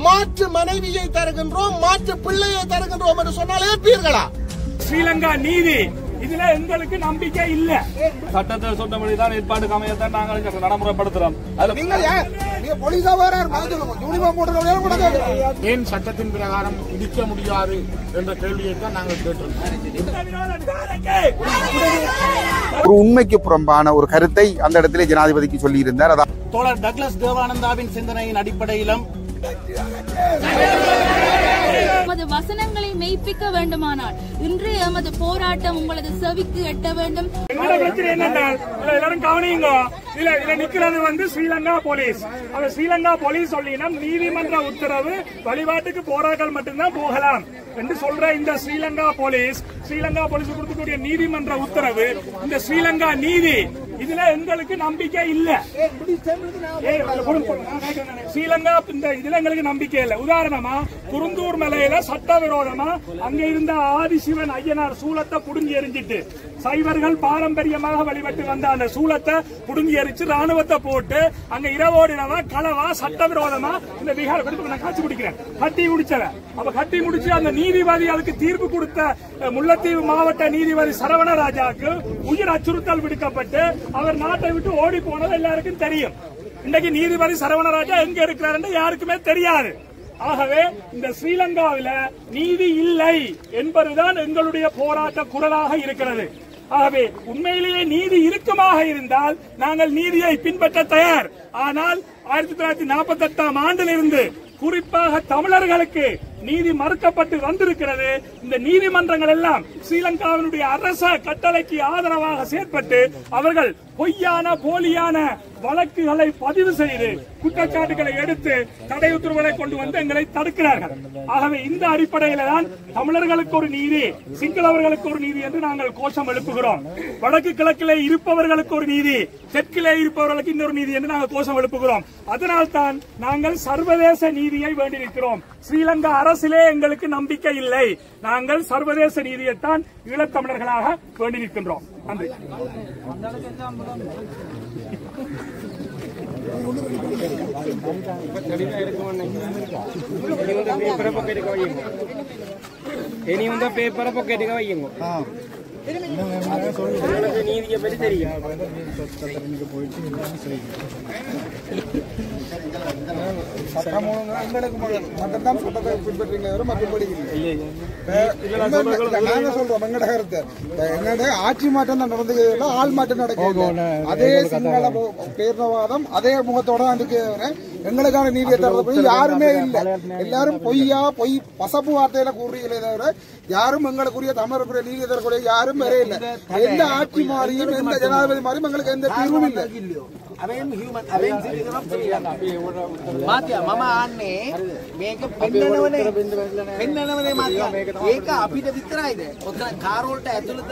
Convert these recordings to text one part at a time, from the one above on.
மாற்று மனைவியை தருகின்றோம், மாற்று பிள்ளையை தருகின்றோம் என்று சொன்னால் ஏற்பீர்களா? ஸ்ரீலங்கா நீதி இதுல எங்களுக்கு நம்பிக்கை இல்ல. சட்டத்தை சொன்னபடிதான் ஏற்பாடு அமையத்தான் நாங்கள் நடைமுறைப்படுத்துறோம். ஏன் சட்டத்தின் பிரகாரம் இடிக்க முடியாது என்ற கேள்வியை தான் நாங்கள் கேட்டிருக்கோம். ஒரு உண்மைக்கு புறம்பான ஒரு கருத்தை அந்த இடத்திலே ஜனாதிபதிக்கு சொல்லியிருந்தார். அதான் தோழர் டக்ளஸ் தேவானந்தாவின் சிந்தனையின் அடிப்படையிலும் எமது வசனங்களை மெய்ப்பிக்க வேண்டுமானால் இன்று எமது போராட்டம் உங்களது செவிக்கு எட்ட வேண்டும். எல்லாரும் கவனியுங்க. இதுல நிக்கிறது ஸ்ரீலங்கா போலீஸ். அந்த ஸ்ரீலங்கா போலீஸ் சொல்லினா நீதிமன்ற உத்தரவு வழிபாட்டுக்கு போராட்கள் மட்டும்தான் போகலாம் என்று சொல்ற இந்த ஸ்ரீலங்கா போலீஸ் கொடுக்கக்கூடிய நீதிமன்ற உத்தரவு, இந்த ஸ்ரீலங்கா நீதி இதுல எங்களுக்கு நம்பிக்கை இல்ல. ஸ்ரீலங்கா இந்த இதுல எங்களுக்கு நம்பிக்கை இல்ல. உதாரணமா குருந்தூர் மலையில சட்டவிரோதமா அங்க இருந்த ஆதிசிவன் ஐயனார் சூலத்தை புடுங்கி எரிஞ்சிட்டு சைவர்கள் பாரம்பரியமாக வழிபட்டு வந்த அந்த சூலத்தை புடுங்கி எரிச்சு ராணுவத்தை போட்டு அங்க இரவோடு இரவா களவா சட்டவிரோதமா இந்த விகார நான் காட்சி பிடிக்கிறேன் கட்டி முடிச்சவன். அப்ப கட்டி முடிச்சு அந்த நீதிபதி அதுக்கு தீர்ப்பு கொடுத்த முல்லைத்தீவு மாவட்ட நீதிபதி சரவணராஜாவுக்கு உயிர் அச்சுறுத்தல் விடுக்கப்பட்டு அவர் நாட்டை விட்டு ஓடி போனது எல்லாருக்கும் தெரியும். இன்றைக்கு நீதிபதி சரவணராஜா எங்க இருக்கிறார் யாருக்குமே தெரியாது. ஆகவே இந்த ஸ்ரீலங்காவில நீதி இல்லை என்பதுதான் எங்களுடைய போராட்ட குரலாக இருக்கிறது. ஆகவே உண்மையிலேயே நீதி இருக்குமாக இருந்தால் நாங்கள் நீதியை பின்பற்ற தயார். ஆனால் 1948ஆம் ஆண்டிலிருந்து குறிப்பாக தமிழர்களுக்கு நீதி மறுக்கப்பட்டு வந்திருக்கிறது. இந்த நீதிமன்றங்கள் எல்லாம் ஸ்ரீலங்காவினுடைய அரச கட்டளைக்கு ஆதரவாக செயற்பட்டு அவர்கள் பொய்யான போலியான வழக்குகளை பதிவு செய்து குற்றச்சாட்டுகளை எடுத்து தடை உத்தரவுகளை கொண்டு வந்து எங்களை தடுக்கிறார்கள். ஆகவே இந்த அடிப்படையில தான் தமிழர்களுக்கு ஒரு நீதி, சிங்களவர்களுக்கு ஒரு நீதி என்று நாங்கள் கோஷம் எழுப்புகிறோம். வடக்கு கிழக்கிலே இருப்பவர்களுக்கு ஒரு நீதி, தெற்கிலே இருப்பவர்களுக்கு இன்னொரு நீதி என்று நாங்கள் கோஷம் எழுப்புகிறோம். அதனால்தான் நாங்கள் சர்வதேச நீதியை வேண்டியிருக்கிறோம். ஸ்ரீலங்கா அரசிலே எங்களுக்கு நம்பிக்கை இல்லை. நாங்கள் சர்வதேச நீதியைத்தான் ஈழத்தமிழர்களாக வேண்டி நிற்கின்றோம். நன்றி. பேப்பரை பொக்கெட்டுக்க வையுங்க. நீதியை பற்றி தெரியும். ஆட்சி மாற்றம் தான் நடந்து ஆள் மாற்றம் நடக்குது. அதே சிங்கள பேர்ணவாதம் அதே முகத்தோட எங்களுக்கான நீதியை தரது யாருமே இல்லை. எல்லாரும் பொய் பசப்பு வார்த்தையில கூறுறீங்களே தவிர யாரும் எங்களுக்குரிய தமிழருக்குரிய நீதி தரக்கூடிய யாரும் வேற இல்லை. எந்த ஆட்சி மாறியும் எந்த ஜனாதிபதி மாறியும் எங்களுக்கு எந்த தீர்வும் இல்லை. මම ආන්නේ මේක පෙන්නනවනේ මාත්‍යා. ඒක අපිට විතරයිද? ඔතන කාරෝල්ට ඇතුළත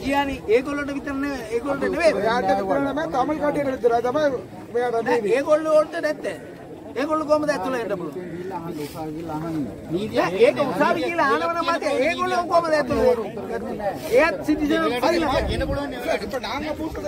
ගියානේ ඒගොල්ලන්ට විතර නෙවෙයි. ඒගොල්ලන්ට නෙවෙයි. යාට විතර නෙවෙයි තමල් කටියට විතරයි තමයි මෙයාට නෙවෙයි. ඒගොල්ලෝ වලට නැත්තේ. ඒගොල්ලෝ කොහමද ඇතුළට එන්න පුළුවන්? නීතිය ඒක උසාවි කියලා ආනවනම් මාත්‍යා ඒගොල්ලෝ කොහමද ඇතුළට එන්නේ? ඒත් සිටිසන් හරිලා එන්න පුළුවන් නේ. இப்ப நாங்க பூட்டு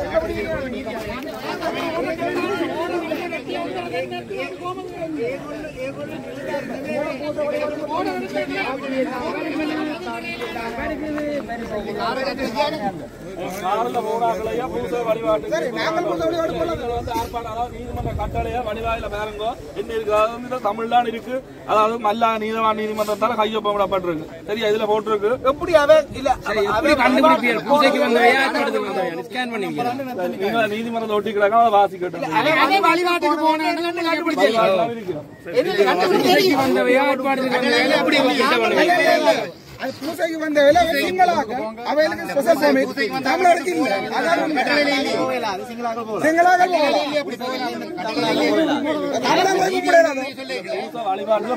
தமிழ்தான் இருக்கு. அதாவது மல்லா நீதவான் நீதிமன்றத்தால கையொப்பமிடப்பட்டிருக்கு. சரியா இதுல போட்டிருக்கு. எப்படி அவன் இல்ல பூஜைக்கு வந்தவையா ஸ்கேன் பண்ணி நீதிமன்றத்தை ஒட்டிக்கிறாங்க. அதை வாசிக்கட்டும். பூசைக்கு வந்த வேலை சிங்களாக அவைகளுக்கு ஸ்பெஷல் பெர்மிட் தமிழருக்கு இல்லை.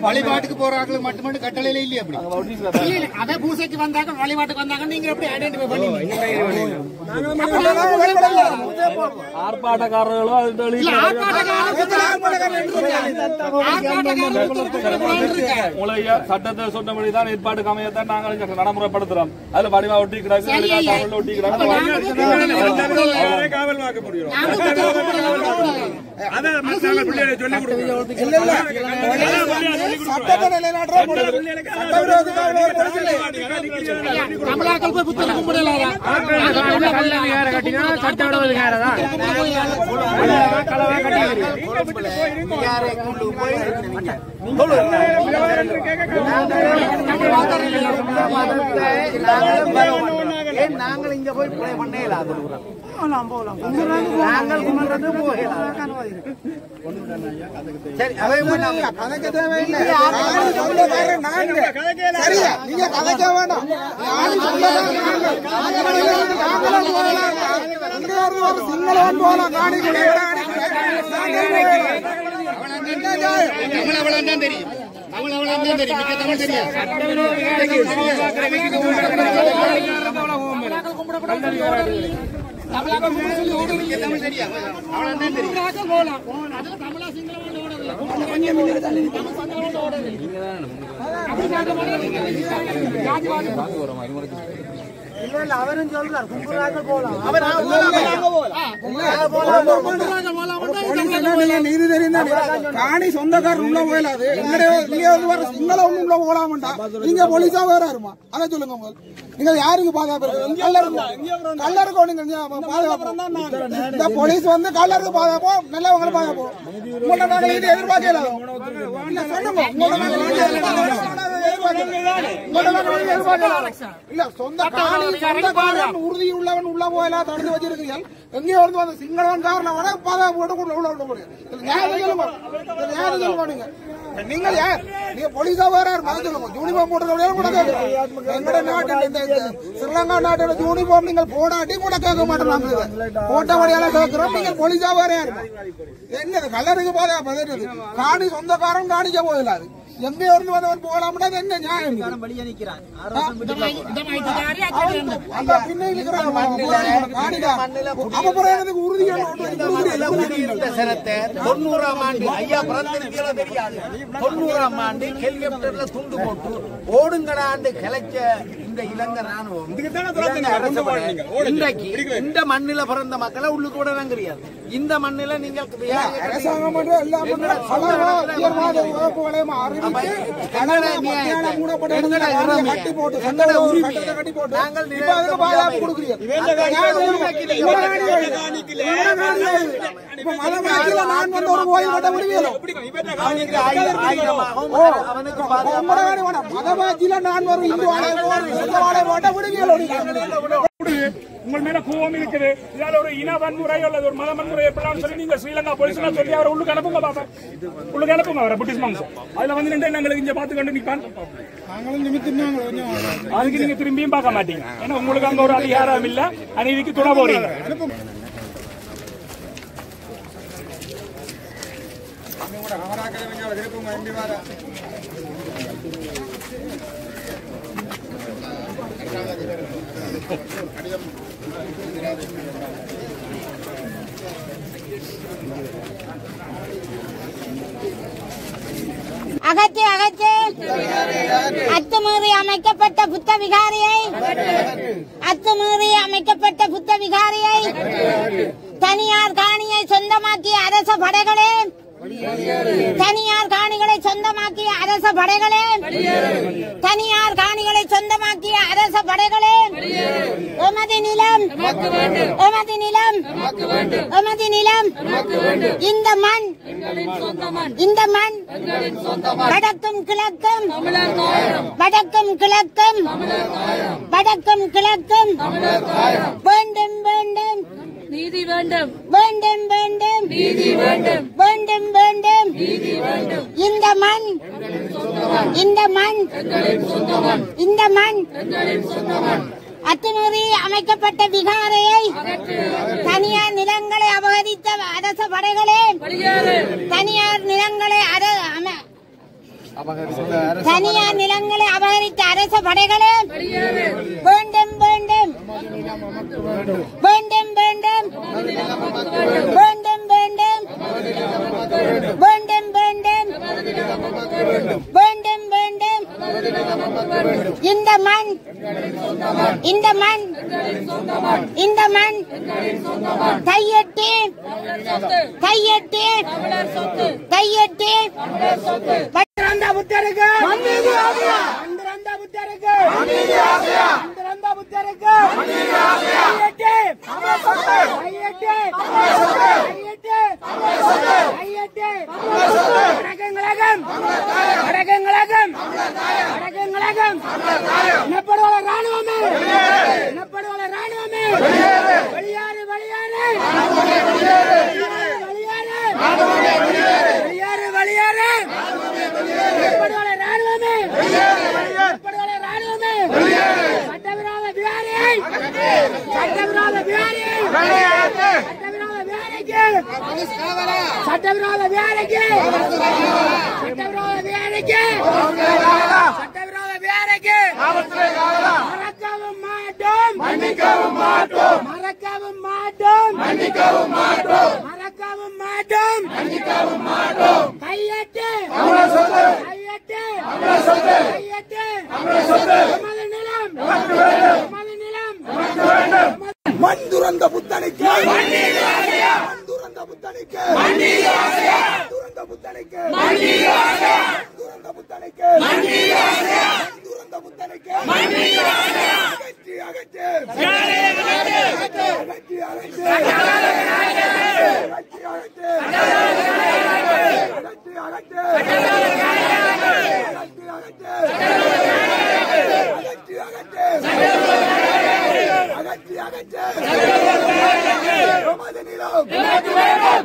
வழிபாட்டுக்கு போறாங்க மட்டும் கட்டளையில இல்லையா? அப்படி அதை பூசைக்கு வந்தாங்க வழிபாட்டுக்கு வந்தாங்க நீங்க எப்படி ஐடென்டிஃபை பண்ணீங்க? ஆர்ப்பாட்டக்காரர்களோ உலக சட்டத்தை சொன்னபடிதான் ஏற்பாடு அமையத்தான் நாங்கள் நடைமுறைப்படுத்துறோம். அதுல வடிவா ஒட்டி கிடக்கு, ஒட்டி கிடக்கு. காவல் வாக்க முடியும். நாங்கள் இங்க போய் பிளே பண்ணே இல்லாத நாங்கள் குமர்றது போகலாம். சரி, அதை கதைக்க தேவையில்லை. சரியா, நீங்க கதைக்க வேண்டாம். சிங்களவன் போல காணிக்குள்ள தெரியும். தமிழ் தெரியும். அவரும் சொல்றார் கும்பலாக்கள் போலாம். நீதி தெரியும். காணி சொந்தக்காரர் உள்ள போயிடாது. சிங்கள ஒண்ணு உள்ள போகலாமண்டா. நீங்க போலீஸா வேற இருமா, அதை சொல்லுங்க. நீங்க யாருக்கு பாதுகாப்பு? கல்லருக்கு நீங்க பாதுகாப்பு. இந்த போலீஸ் வந்து கல்லருக்கு பாதுகாப்போம், நல்லவங்களை பாதுகாப்போம். உங்கள்ட்ட நாங்கள் இது எதிர்பார்க்கல. இல்ல சொந்த சொந்தக்காரன் உறுதி உள்ளவன் உள்ள போயெல்லாம் தடுத்து வச்சிருக்கீர்கள். எங்கேயோ இருந்து வந்த சிங்களவன் காரணம் வர பாதுகாப்பு போட்டு உள்ள விட முடியும். நீங்க யார்? நீங்க போலீஸா வேற சொல்லுங்க. யூனிஃபார்ம் போட்டு எங்கட நாட்டில் இந்த ஸ்ரீலங்கா நாட்டோட யூனிஃபார்ம் நீங்கள் போடாட்டி கூட கேட்க மாட்டோம். போட்ட வழியால கேட்கிறோம். நீங்கள் போலீஸா வேற யாரு? என்ன கல்லருக்கு பாதுகாப்பு? காணி சொந்தக்காரன் காணிக்க போயிடாது. எங்கேயோ இருந்து வந்தவன் போகலாம்னா என்ன நியாயம்? துண்டு போட்டு ஓடுங்கடாண்டு கிளைச்ச இந்த இலங்கை ராணுவம் இன்றைக்கு இந்த மண்ணில பிறந்த மக்களை உள்ளுக்கு விடலாம் கிடையாது. இந்த மண்ணில நீங்கள் உங்கள் மேல கோபம் இருக்குது. இதால ஒரு இன வன்முறை அல்லது ஒரு மத வன்முறை ஏற்படலாம் சொல்லி நீங்க ஸ்ரீலங்கா போலீஸ் சொல்லி அவரை உள்ளுக்கு அனுப்புங்க. பாப்பா உள்ளுக்கு அனுப்புங்க அவரை பிரிட்டிஷ் மாம்சம். அதுல வந்து நின்று எங்களுக்கு இங்க பாத்து கண்டு நிப்பான். அதுக்கு நீங்க திரும்பியும் பார்க்க மாட்டீங்க. ஏன்னா உங்களுக்கு அங்க ஒரு அதிகாரம் இல்ல. அநீதிக்கு துணை போறீங்க. அத்துமீறி அமைக்கப்பட்ட புத்த விகாரியை தனியார் காணியை சொந்தமாக்கிய அரச படைகளே எமது நிலம் இந்த மண் வடக்கும் கிழக்கும் வேண்டும் நீதி வேண்டும் இந்த மண் அத்துமீறி அமைக்கப்பட்ட விகாரையை தனியார் நிலங்களை அபகரித்த அரச படைகளே வேண்டும் இந்த மண் இந்த மண் இந்த மண் கையெட்டு கையெட்டு கையெட்டு வந்திருந்த புத்தருக்கு வந்திருந்த புத்தருக்கு வந்திருந்த புத்தருக்கு கையெட்டு கையெட்டு கையெட்டு கையெட்டு வணக்கங்களாகம் வணக்கங்களாகம் வணக்கங்களாகம் இனப்படுவல ராணுவமே இனப்படுவல ராணுவமே வெளியாறு வெளியாறு வெளியாறு வெளியாறு வெளியாறு இனப்படுவல ராணுவமே இனப்படுவல ராணுவமே சட்டவிரோத விகாரியை சட்டவிரோத விகாரியை சட்டவிரோத விகாரிக்கு சட்டவிரோத விகாரிக்கு சட்டவிரோத விகாரிக்கு சட்டவிரோத விகாரிக்கு மறக்கவும் மாட்டோம் மன்னிக்கவும் மாட்டோம் மறக்கவும் மாட்டோம் மன்னிக்கவும் மாட்டோம் மறக்கவும் மாட்டோம் மன்னிக்கவும் மாட்டோம் கையெட்டு கையெட்டு கையெட்டு நமது நிலம் நமது நிலம் மண் துறந்த புத்தனுக்கு மண் துறந்த புத்தனுக்கு மண் துறந்த புத்தனுக்கு மண் துறந்த புத்தனுக்கு மண் துறந்த புத்தனுக்கு அகற்றி அகற்று அகற்றி அகற்று அகற்றி அகற்று அகற்று அகற்றி அகற்று எமது நிலம்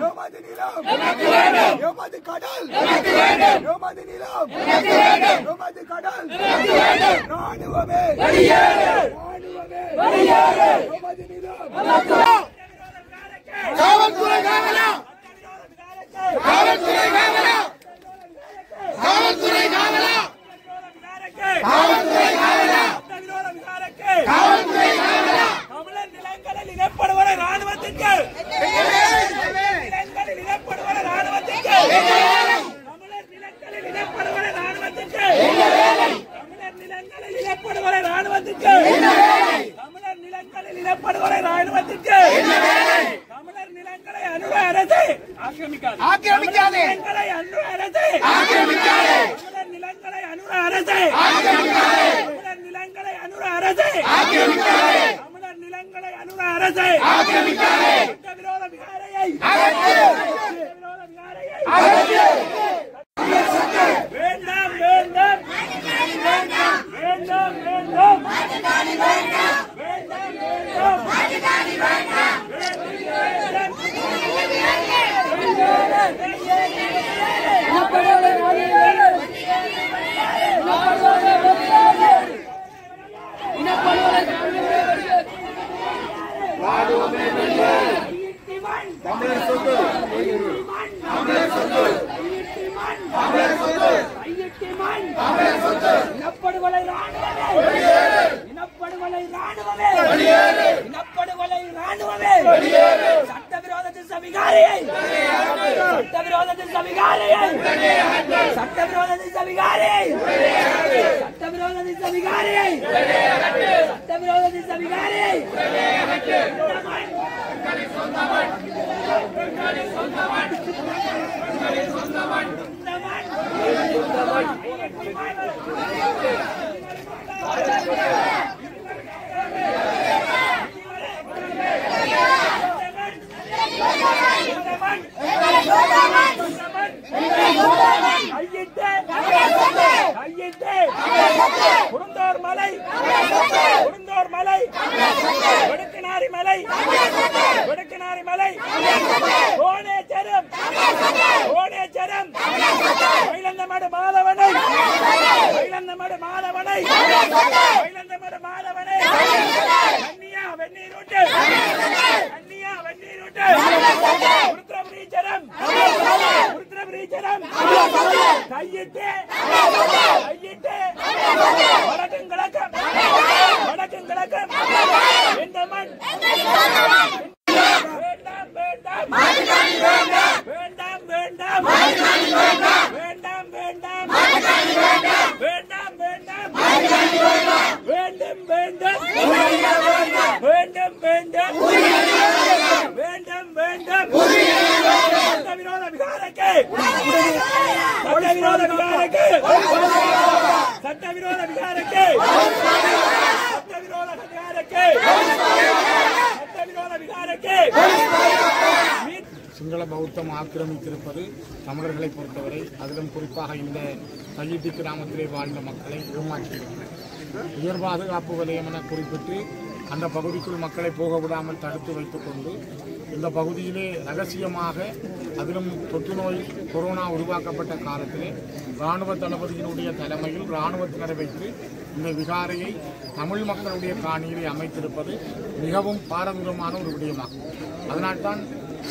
எமது நிலம் எமது கடல் எமது நிலம் எமது கடல் ராணுவமே ராணுவமே எமது நிலம் காவல்துறை காவலா காவல்துறை காவலா காவல்துறை காவலா காவல்துறை காவலா காவல்துறை காவலா தமிழர் நிலங்களில் இனப்படுவன ராணுவத்திற்கு நிலங்களில் இனப்படுவன ராணுவத்திற்கு தமிழர் நிலங்களில் இனப்படுவன ராணுவத்திற்கு தமிழர் நிலங்களில் இனப்படுவன ராணுவத்திற்கு தமிழர் நிலங்களில் இனப்படுவன ராணுவத்திற்கு தமிழர் நிலங்களை அனுர அரசு ஆக்கிரமிக்காது ஆக்கிரமிக்காதே நிலங்களை அனுர அரசு ஆக்கிரமிக்காதே தமிழர் நிலங்களை அனுர அரசு ஆக்கிரமிக்காதே தமிழர் நிலங்களை அனுர அரசு ஆக்கிரமிக்காதே தமிழர் நிலங்களை அனுர அரசு ஆக்கிரமிக்காதே சட்டவிரோத விகாரையை அகற்று சட்டவிரோத விகாரையை அகற்று வேண்டாம் வேண்டாம் வேண்டாம் வேண்டாம் வேண்டாம் இனப்படுகொலை ராணுவமே இனப்படுகொலை ராணுவமே இனப்படுகொலை ராணுவமே சட்டவிரோத சவிகாரியை சட்டவிரோத சவிகாரியை சட்டவிரோத சவிகாரியை சட்டவிரோத சவிகாரியை சட்டவிரோத சவிகாரியை குருந்தோர் மலை குருந்தோர் மலை வெடுக்கனாரி மலை வெடுக்கனாரி மலை கோணேச்சரம் கோணேச்சரம் மயிலந்தமடு மாதவனை மயிலந்தமடு மாதவனை மயிலந்தமடு மாதவனை கன்னியா வெந்நீரூட்டு கன்னியா வெந்நீரூட்டு உருத்திரபுரீச்சரம் உருத்திரபுரீச்சரம் கையிட்டு கையிட்டு வடக்கும் கிழக்கும் வடக்கும் கிழக்கும் இந்த மண் வேண்டாம் வேண்டாம் வேண்டாம் வேண்டாம் வேண்டாம் வேண்டாம் வேண்டாம் வேண்டாம் வேண்டாம் வேண்டும் வேண்டும் வேண்டும் வேண்டும் வேண்டும் வேண்டும் சட்டவிரோத விகாரಕ್ಕೆ சட்டவிரோத விகாரಕ್ಕೆ சட்டவிரோத விகாரಕ್ಕೆ சட்டவிரோத விகாரಕ್ಕೆ சட்டவிரோத விகாரಕ್ಕೆ சிங்கள பௌத்தம் ஆக்கிரமித்திருப்பது தமிழர்களை பொறுத்தவரை அதிலும் குறிப்பாக இந்த தையிட்டி கிராமத்திலே வாழ்ந்த மக்களை ஏமாற்றியிருக்கிறது. உயர் பாதுகாப்பு வலயம் என குறிப்பிட்டு அந்த பகுதிக்குள் மக்களை போக விடாமல் தடுத்து வைத்துக் கொண்டு இந்த பகுதியிலே ரகசியமாக அதிலும் தொற்று நோய் கொரோனா உருவாக்கப்பட்ட காலத்திலே இராணுவ தளபதியினுடைய தலைமையில் இராணுவத்தினரை வைத்து இந்த விகாரையை தமிழ் மக்களுடைய காணியிலே அமைத்திருப்பது மிகவும் பாரதூரமான ஒரு விடயமாகும். அதனால்தான்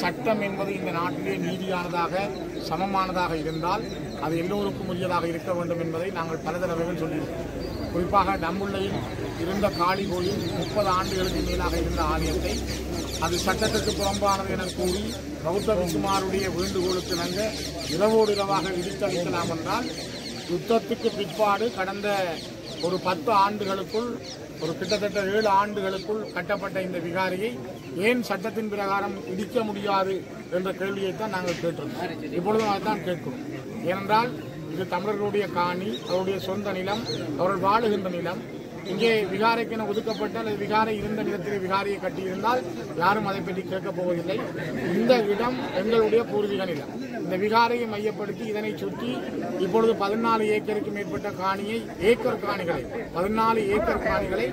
சட்டம் என்பது இந்த நாட்டிலே நீதியானதாக சமமானதாக இருந்தால் அது எல்லோருக்கும் உரியதாக இருக்க வேண்டும் என்பதை நாங்கள் பல தடவைகள் சொல்லியிருக்கிறோம். குறிப்பாக டம்புள்ளையில் இருந்த காளி கோயில் 30 ஆண்டுகளுக்கு மேலாக இருந்த ஆலயத்தை அது சட்டத்துக்கு புறம்பானது என கூறி பௌத்த விசுமாருடைய வேண்டுகோளுக்கு இணங்க இரவோடு இரவாக இடித்தளிக்கலாம் என்றால் யுத்தத்துக்கு பிற்பாடு கடந்த ஒரு 10 ஆண்டுகளுக்குள் ஒரு கிட்டத்தட்ட 7 ஆண்டுகளுக்குள் கட்டப்பட்ட இந்த விகாரியை ஏன் சட்டத்தின் பிரகாரம் இடிக்க முடியாது என்ற கேள்வியைத்தான் நாங்கள் கேட்டிருந்தோம். இப்பொழுதும் அதைத்தான் கேட்கிறோம். ஏனென்றால் இது தமிழர்களுடைய காணி, அவருடைய சொந்த நிலம், அவர்கள் வாழுகின்ற நிலம். இங்கே விகாரைக்கென ஒதுக்கப்பட்ட அல்லது விகாரை இருந்த நிலத்தில் விகாரியை கட்டியிருந்தால் யாரும் அதை பற்றி கேட்கப் போவதில்லை. இந்த இடம் எங்களுடைய பூர்வீக நிலம். இந்த விகாரையை மையப்படுத்தி இதனை சுற்றி இப்பொழுது 14 ஏக்கருக்கு மேற்பட்ட காணியை ஏக்கர் காணிகளை 14 ஏக்கர் காணிகளை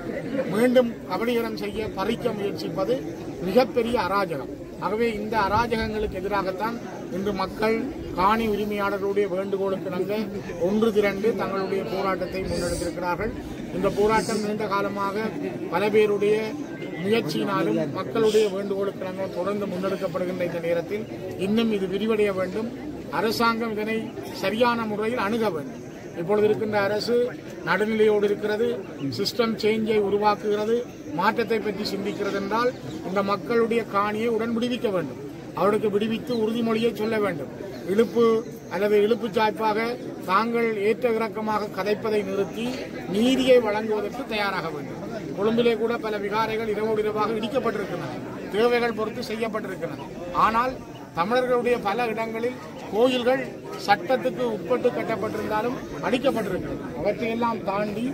மீண்டும் கபலீகரம் செய்ய பறிக்க முயற்சிப்பது மிகப்பெரிய அராஜகம். ஆகவே இந்த அராஜகங்களுக்கு எதிராகத்தான் இன்று மக்கள் காணி உரிமையாளர்களுடைய வேண்டுகோளுக்கு இணங்க ஒன்று திரண்டு தங்களுடைய போராட்டத்தை முன்னெடுத்திருக்கிறார்கள். இந்த போராட்டம் நீண்ட காலமாக பல பேருடைய முயற்சியினாலும் மக்களுடைய வேண்டுகோளுக்கு இணங்க தொடர்ந்து முன்னெடுக்கப்படுகின்ற இந்த நேரத்தில் இன்னும் இது விரிவடைய வேண்டும். அரசாங்கம் இதனை சரியான முறையில் அணுக வேண்டும். இப்பொழுது இருக்கின்ற அரசு நடுநிலையோடு இருக்கிறது, சிஸ்டம் சேஞ்சை உருவாக்குகிறது, மாற்றத்தை பற்றி சிந்திக்கிறது என்றால் இந்த மக்களுடைய காணியை உடன் விடுவிக்க வேண்டும். அவருக்கு விடுவித்து உறுதிமொழியை சொல்ல வேண்டும். இழுப்பு அல்லது இழுப்பு சாய்ப்பாக தாங்கள் ஏற்ற இறக்கமாக கதைப்பதை நிறுத்தி நீதியை வழங்குவதற்கு தயாராக வேண்டும். கொழும்பிலே கூட பல விகாரைகள் இரவோடு இரவாக இடிக்கப்பட்டிருக்கின்றன, தேவைகள் பொறுத்து செய்யப்பட்டிருக்கின்றன. ஆனால் தமிழர்களுடைய பல இடங்களில் கோயில்கள் சட்டத்துக்கு உட்பட்டு கட்டப்பட்டிருந்தாலும் அடிக்கப்பட்டிருக்கிறது. அவற்றையெல்லாம் தாண்டி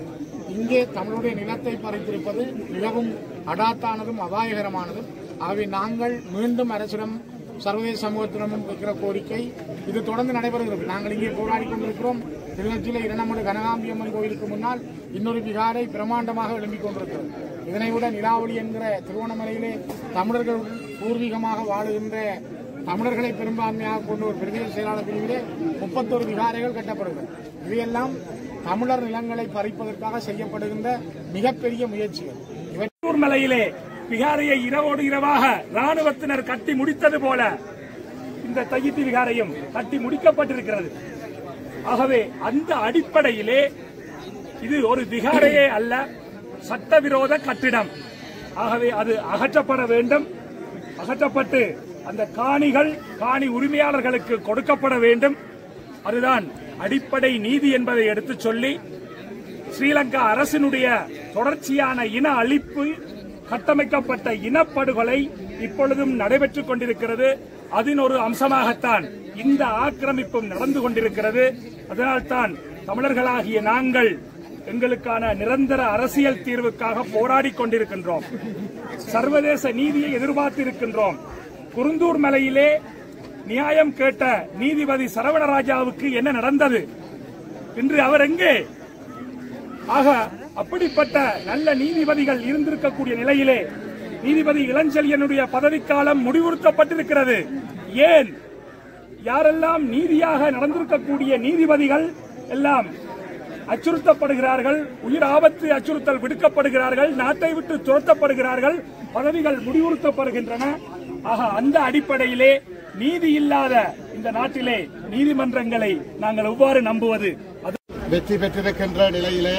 இங்கே தமிழுடைய நிலத்தை பறித்திருப்பது மிகவும் அடாத்தானதும் அபாயகரமானதும். ஆகவே நாங்கள் மீண்டும் அரசிடம் சர்வதேச சமூகத்திடமும் வைக்கிற கோரிக்கை இது தொடர்ந்து நடைபெறுகிறது. நாங்கள் இங்கே போராடி கொண்டிருக்கிறோம். கிளிநொச்சியில் இரண்டமடு கனகாம்பியம்மன் கோயிலுக்கு முன்னால் இன்னொரு விகாரை பிரம்மாண்டமாக எழும்பிக் கொண்டிருக்கிறது. இதனை விட நிலாவளி என்கிற திருவண்ணாமலையிலே தமிழர்கள் பூர்வீகமாக வாழுகின்ற தமிழர்களை பெரும்பான்மையாக கொண்ட ஒரு பிரதேச செயலாளர் பிரிவிலே 31 விகாரைகள் கட்டப்படுகிறது. இவையெல்லாம் தமிழர் நிலங்களை பறிப்பதற்காக செய்யப்படுகின்ற மிகப்பெரிய முயற்சிகள். இவற்றூர் மலையிலே விகாரையை இரவோடு இரவாக ராணுவத்தினர் கட்டி முடித்தது போல இந்த தையிட்டி விகாரையும் கட்டி முடிக்கப்பட்டிருக்கிறது. ஆகவே அந்த அடிப்படையிலே இது ஒரு விகாரையே அல்ல, சட்டவிரோத கட்டிடம். ஆகவே அது அகற்றப்பட வேண்டும். அகற்றப்பட்டு அந்த காணி உரிமையாளர்களுக்கு கொடுக்கப்பட வேண்டும். அதுதான் அடிப்படை நீதி என்பதை எடுத்துச் சொல்லி ஸ்ரீலங்கா அரசினுடைய தொடர்ச்சியான இன அழிப்பு, கட்டமைக்கப்பட்ட இனப்படுகொலை இப்பொழுதும் நடைபெற்றுக் கொண்டிருக்கிறது. அதன் ஒரு அம்சமாகத்தான் இந்த ஆக்கிரமிப்பும் நடந்து கொண்டிருக்கிறது. அதனால்தான் தமிழர்களாகிய நாங்கள் எங்களுக்கான நிரந்தர அரசியல் தீர்வுக்காக போராடிக் கொண்டிருக்கின்றோம். சர்வதேச நீதியை எதிர்பார்த்திருக்கின்றோம். குருந்தூர் மலையிலே நியாயம் கேட்ட நீதிபதி சரவணராஜாவுக்கு என்ன நடந்தது? இன்று அவர் எங்கே? ஆக அப்படிப்பட்ட நல்ல நீதிபதிகள் இருந்திருக்கக்கூடிய நிலையிலே நீதிபதி இளஞ்செழியனுடைய பதவிக்காலம் முடிவுறுத்தப்பட்டிருக்கிறது. ஏன் யாரெல்லாம் நீதியாக நடந்திருக்கக்கூடிய நீதிபதிகள் எல்லாம் அச்சுறுத்தப்படுகிறார்கள், உயிர் ஆபத்து அச்சுறுத்தல் விடுக்கப்படுகிறார்கள், நாட்டை விட்டு துரத்தப்படுகிறார்கள், பதவிகள் முடிவுறுத்தப்படுகின்றன. ஆக அந்த அடிப்படையிலே நீதி இல்லாத இந்த நாட்டிலே நீதிமன்றங்களை நாங்கள் எவ்வாறு நம்புவது? வெற்றி பெற்றிருக்கின்ற நிலையிலே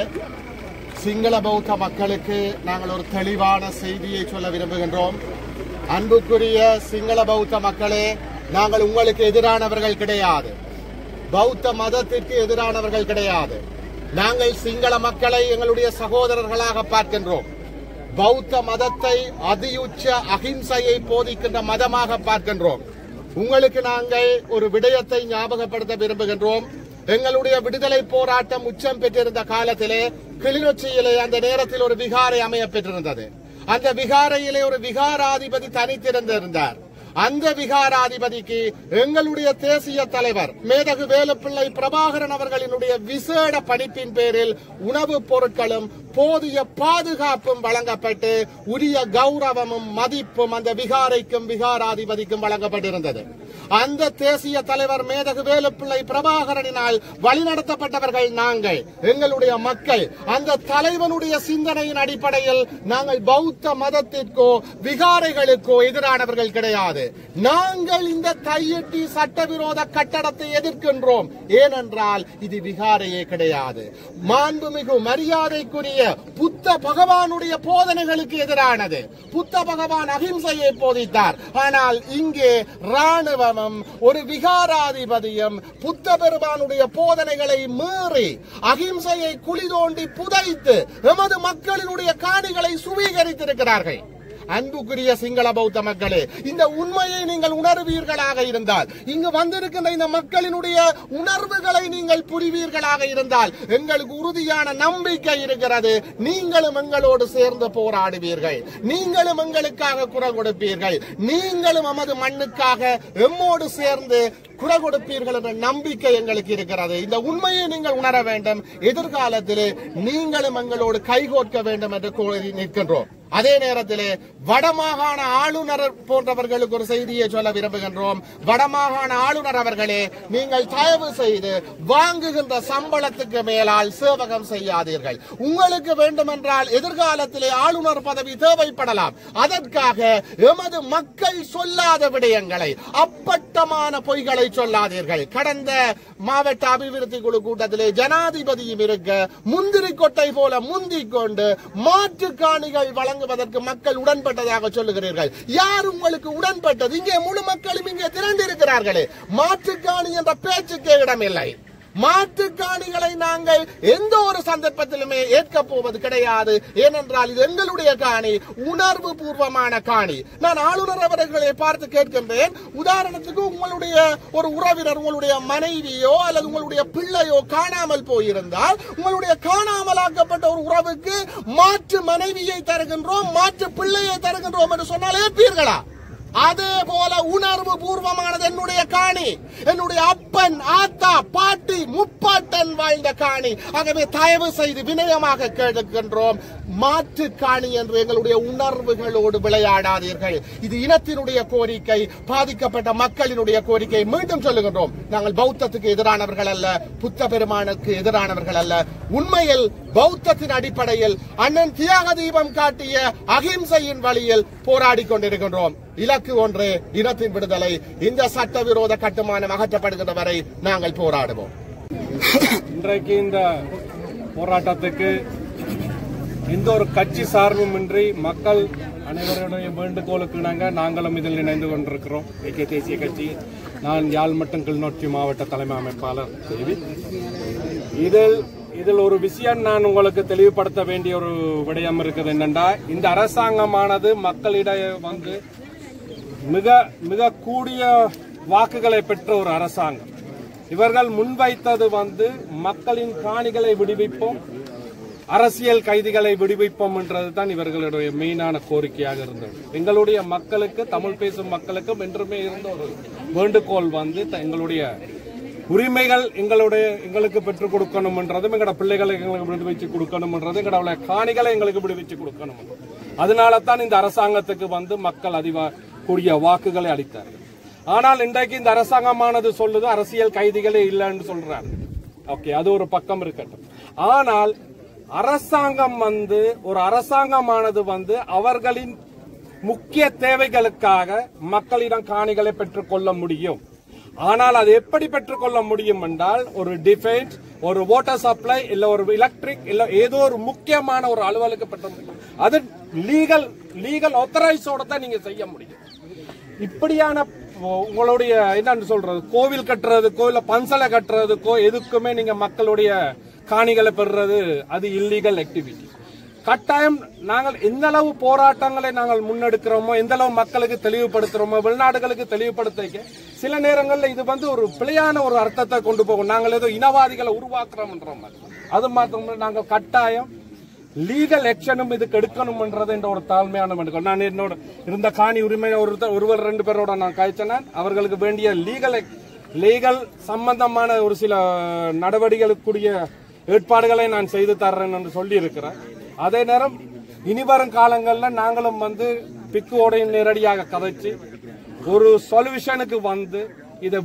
சிங்கள பௌத்த மக்களுக்கு நாங்கள் ஒரு தெளிவான செய்தியை சொல்ல விரும்புகின்றோம். அன்புக்குரிய சிங்கள பௌத்த மக்களே, நாங்கள் உங்களுக்கு எதிரானவர்கள் கிடையாது, பௌத்த மதத்திற்கு எதிரானவர்கள் கிடையாது. நாங்கள் சிங்கள மக்களை எங்களுடைய சகோதரர்களாக பார்க்கின்றோம். பௌத்த மதத்தை அதியுச்ச அகிம்சையை போதிக்கின்ற மதமாக பார்க்கின்றோம். உங்களுக்கு நாங்கள் ஒரு விடயத்தை ஞாபகப்படுத்த விரும்புகின்றோம். எங்களுடைய விடுதலை போராட்டம் உச்சம் பெற்றிருந்த காலத்திலே கிளிநொச்சியிலே அந்த நேரத்தில் ஒரு விகாரை அமைய பெற்றிருந்தது. அந்த விகாரையிலே ஒரு விகாராதிபதி தனித்திருந்திருந்தார். அந்த விகாராதிபதிக்கு எங்களுடைய தேசிய தலைவர் மேதகு வேலுப்பிள்ளை பிரபாகரன் அவர்களினுடைய விசேட பணிப்பின் பேரில் உணவுப் பொருட்களும் போதிய பாதுகாப்பும் வழங்கப்பட்டு உரிய கௌரவமும் மதிப்பும் அந்த விகாரைக்கும் விகாராதிபதிக்கும் வழங்கப்பட்டிருந்தது. அந்த தேசிய தலைவர் மேதகு வேலுப்பிள்ளை பிரபாகரனினால் வழிநடத்தப்பட்டவர்கள் நாங்கள், எங்களுடைய மக்கள். அந்த தலைவனுடைய சிந்தனையின் அடிப்படையில் நாங்கள் பௌத்த மதத்திற்கோ விகாரைகளுக்கோ எதிரானவர்கள் கிடையாது. நாங்கள் இந்த தையிட்டி சட்டவிரோத கட்டடத்தை எதிர்க்கின்றோம். ஏனென்றால் இது விகாரையே கிடையாது. மாண்புமிகு மரியாதைக்குரிய புத்த பகவானுடைய போதனைகளுக்கு எதிரானது. புத்த பகவான் அகிம்சையை போதித்தார். ஆனால் இங்கே ராணுவமும் ஒரு விகாராதிபதியும் புத்த பெருமானுடைய போதனைகளை மீறி அகிம்சையை குழி தோண்டி புதைத்து எமது மக்களினுடைய காணிகளை சுவீகரித்திருக்கிறார்கள். அன்புக்குரிய சிங்கள பௌத்த மக்களே, இந்த உண்மையை நீங்கள் உணர்வீர்களாக இருந்தால், இங்கு வந்திருக்கின்ற இந்த மக்களினுடைய உணர்வுகளை நீங்கள் புரிவீர்களாக இருந்தால் எங்களுக்கு உறுதியான நம்பிக்கை இருக்கிறது. நீங்களும் எங்களோடு சேர்ந்து போராடுவீர்கள். நீங்களும் எங்களுக்காக குரல் கொடுப்பீர்கள். நீங்களும் நமது மண்ணுக்காக எம்மோடு சேர்ந்து குரல் கொடுப்பீர்கள் என்ற நம்பிக்கை எங்களுக்கு இருக்கிறது. இந்த உண்மையை நீங்கள் உணர வேண்டும். எதிர்காலத்திலே நீங்களும் எங்களோடு கைகோர்க்க வேண்டும் என்று கோரி நிற்கின்றோம். அதே நேரத்திலே வடமாகாண ஆளுநர் போன்றவர்களுக்கு ஒரு செய்தியை சொல்ல விரும்புகின்றோம். வடமாகாண ஆளுநர் அவர்களே, நீங்கள் தயவு செய்து வாங்குகின்ற சம்பளத்துக்கு மேலால் சேவகம் செய்யாதீர்கள். உங்களுக்கு வேண்டுமென்றால் எதிர்காலத்திலே ஆளுநர் பதவி தேவைப்படலாம். அதற்காக எமது மக்கள் சொல்லாத விடயங்களை, அப்பட்டமான பொய்களை சொல்லாதீர்கள். கடந்த மாவட்ட அபிவிருத்தி குழு கூட்டத்திலே ஜனாதிபதியும் இருக்க முந்திரி கொட்டை போல முந்திக் கொண்டு மாற்று காணிகள் வழங்குவதற்கு மக்கள் உடன்பட்டதாக சொல்லுகிறீர்கள். யார் உங்களுக்கு உடன்பட்டது? இங்கே முழு மக்களும் இங்கே திரண்டிருக்கிறார்களே. மாற்றுக்காணி என்ற பேச்சுக்கே இடமில்லை. மாற்றுக்காணிகளை நாங்கள் எந்த ஒரு சந்தர்ப்பத்திலுமே ஏற்கப் போவது கிடையாது. ஏனென்றால் இது எங்களுடைய காணி, உணர்வு பூர்வமான காணி. நான் ஆளுநர் அவர்களை பார்த்து கேட்கின்றேன், உதாரணத்துக்கு உங்களுடைய ஒரு உறவினர், உங்களுடைய மனைவியோ அல்லது உங்களுடைய பிள்ளையோ காணாமல் போயிருந்தால், உங்களுடைய காணாமலாக்கப்பட்ட ஒரு உறவுக்கு மாற்று மனைவியை தருகின்றோம், மாற்று பிள்ளையை தருகின்றோம் என்று சொன்னால் ஏற்பீர்களா? அதே போல உணர்வு பூர்வமானது என்னுடைய காணி, என்னுடைய அப்பன், ஆத்தா, பாட்டி, முப்பாட்டன் வாழ்ந்த காணி. ஆகவே தயவு செய்து வினயமாக கேட்கின்றோம், மாற்று காணி என்று எங்களுடைய உணர்வுகளோடு விளையாடாதீர்கள். இது இனத்தினுடைய கோரிக்கை, பாதிக்கப்பட்ட மக்களினுடைய கோரிக்கை. மீண்டும் சொல்லுகின்றோம், நாங்கள் பௌத்தத்துக்கு எதிரானவர்கள் அல்ல, புத்த பெருமானுக்கு எதிரானவர்கள் அல்ல. உண்மையில் பௌத்தத்தின் அடிப்படையில் அண்ணன் தியாக தீபம் காட்டிய அகிம்சையின் வழியில் போராடி கொண்டிருக்கின்றோம். இலக்கு ஒன்று, இனத்தின் விடுதலை. இந்த சட்டவிரோத கட்டுமானம் அகற்றப்படுகின்ற வரை நாங்கள் போராடுவோம். இன்றைக்கு இந்த போராட்டத்துக்கு எந்த ஒரு கட்சி சார்புமின்றி மக்கள் அனைவருடைய வேண்டுகோளுக்கு நாங்களும் இதில் இணைந்து கொண்டிருக்கிறோம். ஐக்கிய தேசிய கட்சி, நான் யாழ் மற்றும் கிளிநொச்சி மாவட்ட தலைமை அமைப்பாளர் தேவி. இதில் ஒரு விஷயம் நான் உங்களுக்கு தெளிவுபடுத்த வேண்டிய ஒரு விடயம் இருக்குது. என்னென்றா, இந்த அரசாங்கமானது மக்களிடையே வந்து மிக மிக கூடிய வாக்குகளை பெற்ற ஒரு அரசாங்கம். இவர்கள் முன்வைத்தது வந்து மக்களின் காணிகளை விடுவிப்போம், அரசியல் கைதிகளை விடுவிப்போம் என்றதுதான் இவர்களுடைய மெயினான கோரிக்கையாக இருந்தது. எங்களுடைய மக்களுக்கு, தமிழ் பேசும் மக்களுக்கும் என்றுமே இருந்த ஒரு வேண்டுகோள் வந்து எங்களுடைய உரிமைகள் எங்களுக்கு பெற்றுக் கொடுக்கணும் என்றதும், எங்களோட பிள்ளைகளை எங்களுக்கு விடுவிச்சு கொடுக்கணும் என்றது, எங்களுடைய காணிகளை எங்களுக்கு விடுவிச்சு கொடுக்கணும். அதனால தான் இந்த அரசாங்கத்துக்கு வந்து மக்கள் கூடிய வாக்குகளை அளித்தார்கள். ஆனால் இன்றைக்கு இந்த அரசாங்கமானது சொல்லுது அரசியல் கைதிகளே இல்லைன்னு சொல்றாரு. ஓகே, அது ஒரு பக்கம் இருக்கட்டும். ஆனால் அரசாங்கம் வந்து ஒரு அரசாங்கமானது வந்து அவர்களின் முக்கிய தேவைகளுக்காக மக்களிடம் காணிகளை பெற்றுக் கொள்ள முடியும். ஆனால் அது எப்படி பெற்றுக்கொள்ள முடியும் என்றால், ஒரு டிஃபென்ஸ், ஒரு வாட்டர் சப்ளை, இல்ல ஒரு எலக்ட்ரிக், இல்ல ஏதோ ஒரு முக்கியமான ஒரு அலுவலுக்கு பெற்ற முடியும். அது லீகல் ஆத்தரைஸோட தான் நீங்க செய்ய முடியும். இப்படியான உங்களுடைய என்னன்னு சொல்றது, கோவில் கட்டுறதுக்கோ இல்ல பன்சலை கட்டுறதுக்கோ எதுக்குமே நீங்க மக்களுடைய காணிகளை பெறுறது அது இல்லீகல் ஆக்டிவிட்டி. கட்டாயம் நாங்கள் எந்த அளவு போராட்டங்களை நாங்கள் முன்னெடுக்கிறோமோ, எந்த அளவு மக்களுக்கு தெளிவுபடுத்துறோமோ, வெளிநாடுகளுக்கு தெளிவுபடுத்த சில நேரங்களில் இது ஒரு பிழையான ஒரு அர்த்தத்தை கொண்டு போகும். நாங்கள் ஏதோ இனவாதிகளை உருவாக்குறோம்ன்ற மாதிரி. அது மாத்திரம் நாங்கள் கட்டாயம் லீகல் ஆக்ஷனும் இதுக்கு எடுக்கணும்ன்றது என்ற ஒரு தாழ்மையான வேண்டுகோள். நான் என்னோட இருந்த காணி உரிமை ஒருவர் 2 பேரோட நான் காய்ச்சினேன். அவர்களுக்கு வேண்டிய லீகல் சம்பந்தமான ஒரு சில நடவடிக்கைகளுக்குரிய ஏற்பாடுகளை நான் செய்து தர்றேன் என்று சொல்லி இருக்கிறேன். அதே நேரம் இனிவரும் காலங்களில் நாங்களும் பிக்குவோடையும் நேரடியாக கதைச்சு ஒரு சொல்யூஷனுக்கு இதை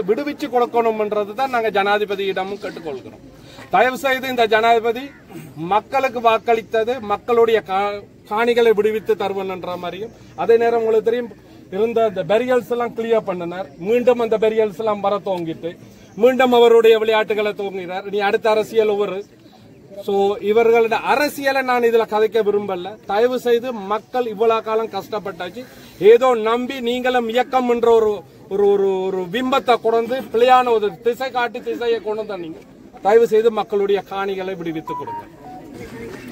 விடுவிச்சு கொடுக்கணும்ன்றது தான் நாங்கள் ஜனாதிபதியிடமும் கேட்டுக்கொள்கிறோம். தயவு செய்து இந்த ஜனாதிபதி மக்களுக்கு வாக்களித்தது மக்களுடைய காணிகளை விடுவித்து தருவன்ற மாதிரியும், அதே நேரம் உங்களுக்கு தெரியும் இருந்த அந்த பெரியல்ஸ் எல்லாம் கிளியர் பண்ணினார். மீண்டும் அந்த பெரியல்ஸ் எல்லாம் வர துவங்கிட்டு மீண்டும் அவருடைய விளையாட்டுகளை துவங்கினார். இனி அடுத்த அரசியல் இவர்களோட அரசியலை நான் இதுல கதைக்க விரும்பல. தயவு செய்து மக்கள் இவ்வளவு காலம் கஷ்டப்பட்டாச்சு, ஏதோ நம்பி நீங்களும் இயக்கம் என்ற ஒரு பிம்பத்தை கொண்டு பிள்ளையான ஒரு திசையை கொண்டு வந்தீங்க. தயவு செய்து மக்களுடைய காணிகளை விடுவித்துக் கொடுங்க.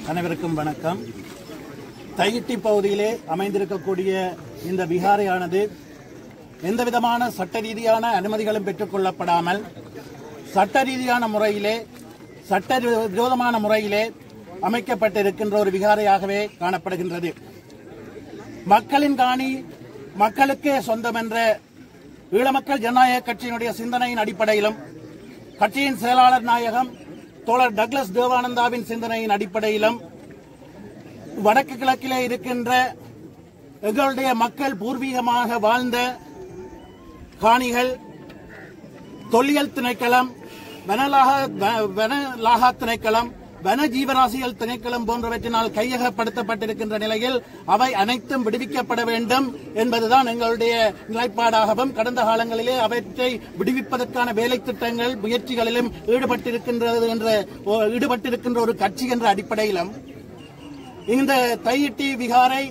அனைவருக்கும் வணக்கம். தையிட்டி பகுதியிலே அமைந்திருக்கக்கூடிய இந்த விகாரையானது எந்தவிதமான சட்ட ரீதியான அனுமதிகளும் பெற்றுக் கொள்ளப்படாமல் சட்ட ரீதியான முறையிலே சட்ட விரோதமான முறையிலே அமைக்கப்பட்டிருக்கின்ற ஒரு விகாரையாகவே காணப்படுகின்றது. மக்களின் காணி மக்களுக்கே சொந்தம் என்ற ஈழமக்கள் ஜனநாயக கட்சியினுடைய சிந்தனையின் அடிப்படையிலும் கட்சியின் செயலாளர் நாயகம் தோழர் டக்ளஸ் தேவானந்தாவின் சிந்தனையின் அடிப்படையிலும் வடக்கு கிழக்கிலே இருக்கின்ற எங்களுடைய மக்கள் பூர்வீகமாக வாழ்ந்த காணிகள் தொல்லியல் திணைக்களம், வனலாகா திணைக்களம், வன ஜீவராசிகள் திணைக்களம் போன்றவற்றினால் கையகப்படுத்தப்பட்டிருக்கின்ற நிலையில் அவை அனைத்தும் விடுவிக்கப்பட வேண்டும் என்பதுதான் எங்களுடைய நிலைப்பாடாகவும் கடந்த காலங்களிலே அவற்றை விடுவிப்பதற்கான வேலை திட்டங்கள் முயற்சிகளிலும் ஈடுபட்டிருக்கின்ற ஒரு கட்சி என்ற அடிப்படையிலும் இந்த தையிட்டி விகாரை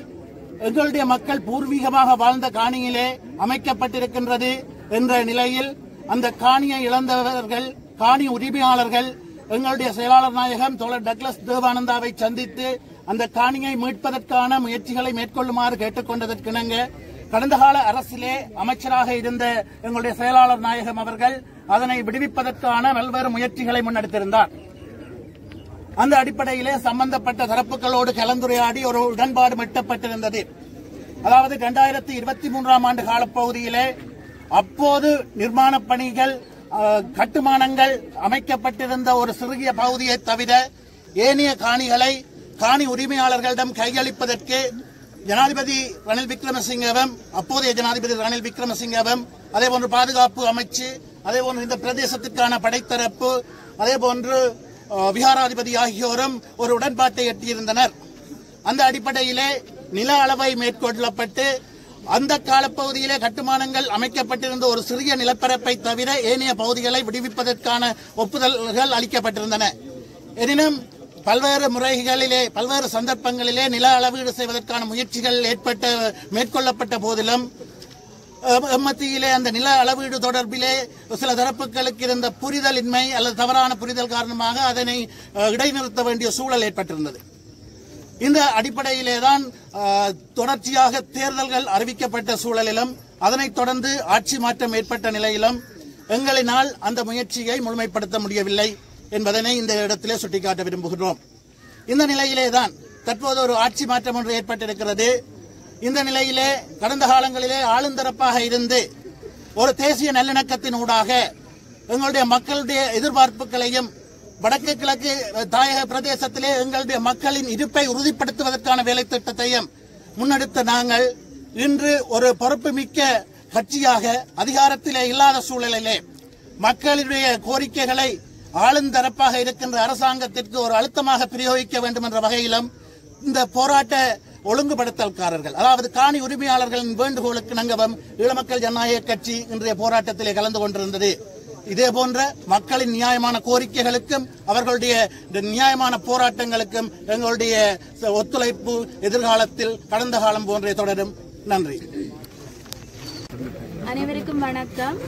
எங்களுடைய மக்கள் பூர்வீகமாக வாழ்ந்த காணியிலே அமைக்கப்பட்டிருக்கின்றது என்ற நிலையில் அந்த காணியை இழந்தவர்கள், காணி உரிமையாளர்கள் எங்களுடைய செயலாளர் நாயகம் தோழர் டக்ளஸ் தேவானந்தாவை சந்தித்து அந்த காணியை மீட்பதற்கான முயற்சிகளை மேற்கொள்ளுமாறு கேட்டுக்கொண்டதற்கிணங்க கடந்த கால அரசிலே அமைச்சராக இருந்த எங்களுடைய செயலாளர் நாயகம் அவர்கள் அதனை விடுவிப்பதற்கான பல்வேறு முயற்சிகளை முன்னெடுத்திருந்தார். அந்த அடிப்படையிலே சம்பந்தப்பட்ட தரப்புகளோடு கலந்துரையாடி ஒரு உடன்பாடு எட்டப்பட்டிருந்தது. அதாவது 2023ஆம் ஆண்டு காலப்பகுதியிலே அப்போது நிர்மாண பணிகள் கட்டுமானங்கள் அமைக்கப்பட்டிருந்த ஒரு சிறிய பகுதியை தவிர ஏனைய காணிகளை காணி உரிமையாளர்களிடம் கையளிப்பதற்கு ஜனாதிபதி ரணில் விக்ரமசிங்கவும் அப்போதைய ஜனாதிபதி ரணில் விக்ரமசிங்கவும் அதேபோன்று பாதுகாப்பு அமைச்சு, அதேபோன்று இந்த பிரதேசத்திற்கான படைத்தரப்பு, அதேபோன்று விகாராதிபதி ஆகியோரும் ஒரு உடன்பாட்டை எட்டியிருந்தனர். அந்த அடிப்படையிலே நில அளவை மேற்கொள்ளப்பட்டு அந்த காலப்பகுதியிலே கட்டுமானங்கள் அமைக்கப்பட்டிருந்த ஒரு சிறிய நிலப்பரப்பை தவிர ஏனைய பகுதிகளை விடுவிப்பதற்கான ஒப்புதல்கள் அளிக்கப்பட்டிருந்தன. எனினும் பல்வேறு முறைகளிலே பல்வேறு சந்தர்ப்பங்களிலே நில அளவீடு செய்வதற்கான முயற்சிகள் மேற்கொள்ளப்பட்ட போதிலும் மத்தியிலே அந்த நில அளவீடு தொடர்பிலே சில தரப்புகளுக்கு இருந்த புரிதலின்மை அல்லது தவறான புரிதல் காரணமாக அதனை இடைநிறுத்த வேண்டிய சூழல் ஏற்பட்டிருந்தது. இந்த அடிப்படையிலேதான் தொடர்ச்சியாக தேர்தல்கள் அறிவிக்கப்பட்ட சூழலிலும் அதனைத் தொடர்ந்து ஆட்சி மாற்றம் ஏற்பட்ட நிலையிலும் எங்களினால் அந்த முயற்சியை முழுமைப்படுத்த முடியவில்லை என்பதனை இந்த இடத்திலே சுட்டிக்காட்ட விரும்புகிறோம். இந்த நிலையிலேதான் தற்போது ஒரு ஆட்சி மாற்றம் ஒன்று ஏற்பட்டிருக்கிறது. இந்த நிலையிலே கடந்த காலங்களிலே ஆளுந்தரப்பாக இருந்து ஒரு தேசிய நல்லிணக்கத்தினூடாக எங்களுடைய மக்களுடைய எதிர்பார்ப்புகளையும் வடக்கு கிழக்கு தாயக பிரதேசத்திலே எங்களுடைய மக்களின் இருப்பை உறுதிப்படுத்துவதற்கான வேலை திட்டத்தையும் முன்னெடுத்த நாங்கள் இன்று ஒரு பொறுப்புமிக்க கட்சியாக அதிகாரத்திலே இல்லாத சூழலிலே மக்களுடைய கோரிக்கைகளை ஆளுந்தரப்பாக இருக்கின்ற அரசாங்கத்திற்கு ஒரு அழுத்தமாக பிரயோகிக்க வேண்டும் என்ற வகையிலும் இந்த போராட்ட ஒழுங்குபடுத்தல்காரர்கள், அதாவது காணி உரிமையாளர்களின் வேண்டுகோளுக்கு இணங்கவும் ஈழமக்கள் ஜனநாயக கட்சி இன்றைய போராட்டத்திலே கலந்து கொண்டிருந்தது. இதேபோன்ற மக்களின் நியாயமான கோரிக்கைகளுக்கும் அவர்களுடைய நியாயமான போராட்டங்களுக்கும் எங்களுடைய ஒத்துழைப்பு எதிர்காலத்தில் கடந்த காலம் போன்றே தொடரும். நன்றி. அனைவருக்கும் வணக்கம்.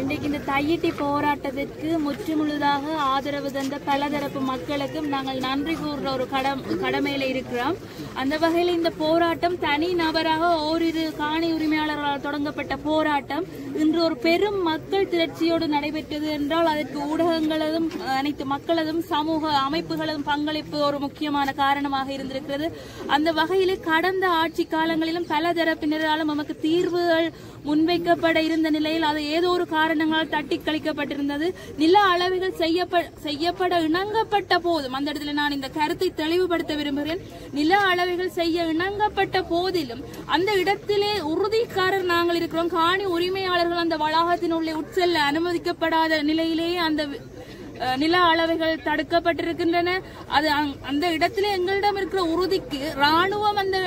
இன்றைக்கு இந்த தையிட்டி போராட்டத்திற்கு முற்றுமுழுதாக ஆதரவு தந்த பலதரப்பு மக்களுக்கும் நாங்கள் நன்றி கூறுற ஒரு கடமையில இருக்கிறோம். அந்த வகையில் இந்த போராட்டம் தனி நபராக ஓரிரு காணி உரிமையாளர்களால் தொடங்கப்பட்ட போராட்டம் இன்று ஒரு பெரும் மக்கள் திரட்சியோடு நடைபெற்றது என்றால் அதற்கு ஊடகங்களதும் அனைத்து மக்களதும் சமூக அமைப்புகளதும் பங்களிப்பு ஒரு முக்கியமான காரணமாக இருந்திருக்கிறது. அந்த வகையிலே கடந்த ஆட்சி காலங்களிலும் பல தரப்பினராலும் நமக்கு தீர்வுகள் முன்வைக்கப்பட இருந்த நிலையில் அது ஏதோ ஒரு காரணங்களால் தட்டி கழிக்கப்பட்டிருந்தது. நில அளவுகள் செய்யப்பட இணங்கப்பட்ட போதும், அந்த இடத்துல நான் இந்த கருத்தை தெளிவுபடுத்த விரும்புகிறேன், நில அளவுகள் செய்ய இணங்கப்பட்ட போதிலும் அந்த இடத்திலே உறுதிக்காரர் நாங்கள் இருக்கிறோம். காணி உரிமையாளர்கள் அந்த வளாகத்தினுள்ளே உட்செல்ல அனுமதிக்கப்படாத நிலையிலேயே அந்த நில அளவைகள் தடுக்கப்பட்டிருக்கின்றன. அது அந்த இடத்துல எங்களிடம் இருக்கிற உறுதிக்கு ராணுவம் அந்த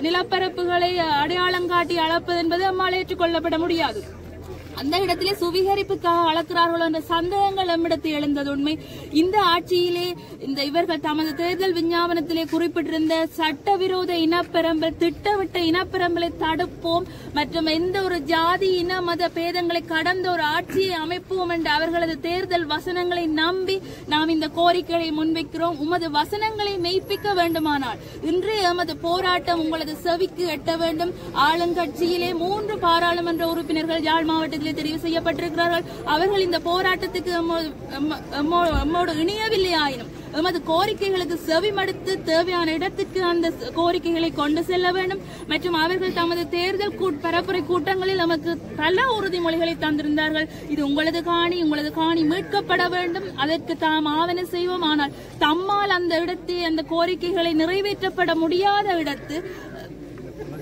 நிலப்பரப்புகளை அடையாளம் காட்டி அளப்பது என்பது நம்மால் ஏற்றுக்கொள்ளப்பட முடியாது. அந்த இடத்திலே சுவீகரிப்புக்காக அளக்கிறார்கள் என்ற சந்தேகங்கள் நம்மிடத்தில் எழுந்தது உண்மை. இந்த ஆட்சியிலே இவர்கள் தமது தேர்தல் விஞ்ஞாபனத்திலே குறிப்பிட்டிருந்த சட்டவிரோத இனப்பெரம்பல், திட்டமிட்ட இனப்பெரம்பலை தடுப்போம் மற்றும் எந்த ஒரு ஜாதி இன மத பேதங்களை கடந்த ஒரு ஆட்சியை அமைப்போம் என்ற அவர்களது தேர்தல் வசனங்களை நம்பி நாம் இந்த கோரிக்கைகளை முன்வைக்கிறோம். உமது வசனங்களை மெய்ப்பிக்க வேண்டுமானால் இன்று எமது போராட்டம் உங்களது செவிக்கு எட்ட வேண்டும். ஆளுங்கட்சியிலே 3 பாராளுமன்ற உறுப்பினர்கள் யாழ் மாவட்டத்தில் தெரிவு செய்யப்பட்டிருக்கிறார்கள். அவர்கள் இந்த போராட்டத்துக்கு நம்மோடு இணையவில்லை ஆயினும் எமது கோரிக்கைகளுக்கு செவிமடுத்து தேவையான இடத்துக்கு அந்த கோரிக்கைகளை கொண்டு செல்ல வேண்டும். மற்றும் அவர்கள் தமது தேர்தல் பரப்புரை கூட்டங்களில் நமக்கு பல உறுதிமொழிகளை தந்திருந்தார்கள். இது உங்களது காணி மீட்கப்பட வேண்டும், அதற்கு தாம் ஆவண செய்வோம். ஆனால் தம்மால் அந்த இடத்தை அந்த கோரிக்கைகளை நிறைவேற்றப்பட முடியாத இடத்து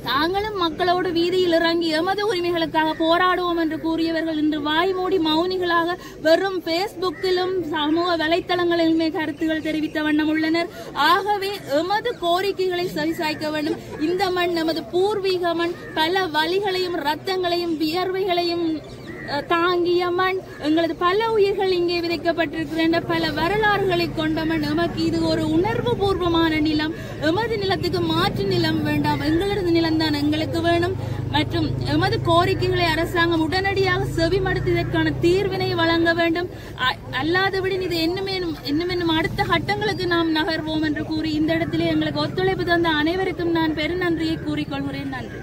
தாங்களும் மக்களோடு வீதியில் இறங்கி எமது உரிமைகளுக்காக போராடுவோம் என்று கூறியவர்கள் இன்று வாய்மூடி மௌனிகளாக வெறும் பேஸ்புக்கிலும் சமூக வலைத்தளங்களிலுமே கருத்துகள் தெரிவித்த வண்ணம் உள்ளனர். ஆகவே எமது கோரிக்கைகளை சரிசாய்க்க வேண்டும். இந்த மண் நமது பூர்வீக மண், பல வலிகளையும் ரத்தங்களையும் வியர்வைகளையும் தாங்கிய மண், எங்களது பல உயிர்கள் இங்கே விதைக்கப்பட்டிருக்கின்ற பல வரலாறுகளை கொண்ட மண். எமக்கு இது ஒரு உணர்வு பூர்வமான நிலம். எமது நிலத்துக்கு மாற்று நிலம் வேண்டாம், எங்களது நிலம்தான் எங்களுக்கு வேணும். மற்றும் எமது கோரிக்கைகளை அரசாங்கம் உடனடியாக செவிமடுத்து இதற்கான தீர்வினை வழங்க வேண்டும். அல்லாதபடி இது இன்னும் அடுத்த கட்டங்களுக்கு நாம் நகர்வோம் என்று கூறி இந்த இடத்திலே எங்களுக்கு ஒத்துழைப்பு தந்த அனைவருக்கும் நான் பெருநன்றியை கூறிக்கொள்கிறேன். நன்றி.